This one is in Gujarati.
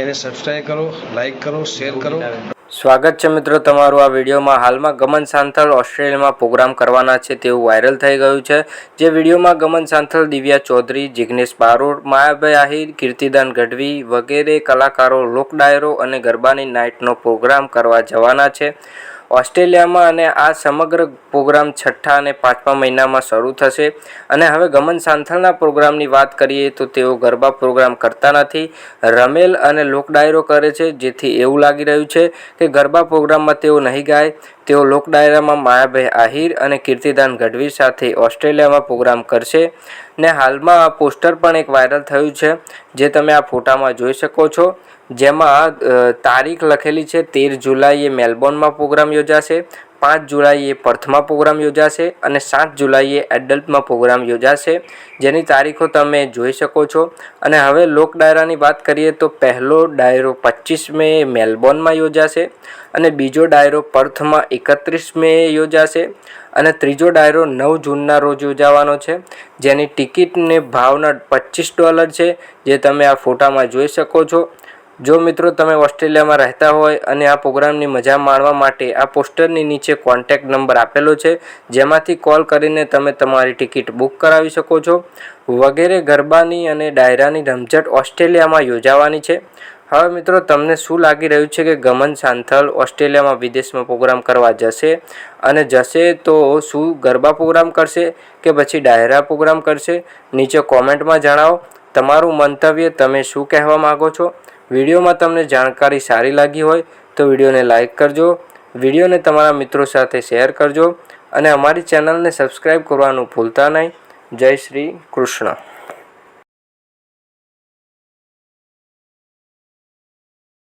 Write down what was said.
એને સબસ્ક્રાઈબ કરો, લાઈક કરો, શેર કરો। સ્વાગત છે મિત્રો તમારું આ વિડીયોમાં। હાલમાં ગમન સાંથલ ઓસ્ટ્રેલિયામાં પ્રોગ્રામ કરવાના છે તેવું વાયરલ થઈ ગયું છે। જે વિડીયોમાં ગમન સાંથલ, દિવ્યા ચૌધરી, જિગ્નેશ બારોટ, માયાભાઈ આહિર, કીર્તિદાન ગઢવી વગેરે કલાકારો લોક ડાયરો અને ગરબાની નાઇટનો પ્રોગ્રામ કરવા જવાના છે ઓસ્ટ્રેલિયામાં। અને આ સમગ્ર પ્રોગ્રામ 6ઠા અને 5મા મહિનામાં શરૂ થશે। અને હવે ગમન સાંથલના પ્રોગ્રામની વાત કરીએ તો તેઓ ગરબા પ્રોગ્રામ કરતા નથી, રમેલ અને લોક ડાયરો કરે છે, જેથી એવું લાગી રહ્યું છે કે ગરબા પ્રોગ્રામમાં તેઓ નહીં ગાય। તેઓ લોક ડાયરામાં માયાભાઈ આહિર અને કીર્તિદાન ગઢવી સાથે ઓસ્ટ્રેલિયામાં પ્રોગ્રામ કરશે। ને હાલમાં આ પોસ્ટર પણ એક વાયરલ થયું છે, જે તમે આ ફોટામાં જોઈ શકો છો, જેમાં તારીખ લખેલી છે 13 જુલાઈએ મેલબોર્નમાં પ્રોગ્રામ યોજાશે, 5 જુલાઈએ પર્થમાં પ્રોગ્રામ યોજાશે અને 7 જુલાઈએ એડલ્ટમાં પ્રોગ્રામ યોજાશે, જેની તારીખો તમે જોઈ શકો છો। અને હવે લોક ડાયરાની વાત કરીએ તો પહેલો ડાયરો 25 મે મેલબોર્નમાં યોજાશે અને બીજો ડાયરો પર્થમાં 31 મે યોજાશે અને ત્રીજો ડાયરો 9 જૂનના રોજ યોજાવાનો છે, જેની ટિકિટને ભાવના $25 છે, જે તમે આ ફોટામાં જોઈ શકો છો। જો મિત્રો તમે ઓસ્ટ્રેલિયામાં રહેતા હોય અને આ પ્રોગ્રામની મજા માણવા માટે આ પોસ્ટરની નીચે કોન્ટેક્ટ નંબર આપેલો છે, જેમાંથી કોલ કરીને તમે તમારી ટિકિટ બુક કરાવી શકો છો। વગેરે ગરબાની અને ડાયરાની રમઝટ ઓસ્ટ્રેલિયામાં યોજાવાની છે। હવે મિત્રો તમને શું લાગી રહ્યું છે કે ગમન સાંથલ ઓસ્ટ્રેલિયામાં વિદેશમાં પ્રોગ્રામ કરવા જશે? અને જશે તો શું ગરબા પ્રોગ્રામ કરશે કે પછી ડાયરા પ્રોગ્રામ કરશે? નીચે કોમેન્ટમાં જણાવો તમારું મંતવ્ય, તમે શું કહેવા માગો છો। વિડીયોમાં તમને જાણકારી સારી લાગી હોય તો વિડીયોને લાઈક કરજો, વિડીયોને તમારા મિત્રો સાથે શેર કરજો અને અમારી ચેનલને સબસ્ક્રાઈબ કરવાનું ભૂલતા નહીં। જય શ્રી કૃષ્ણ।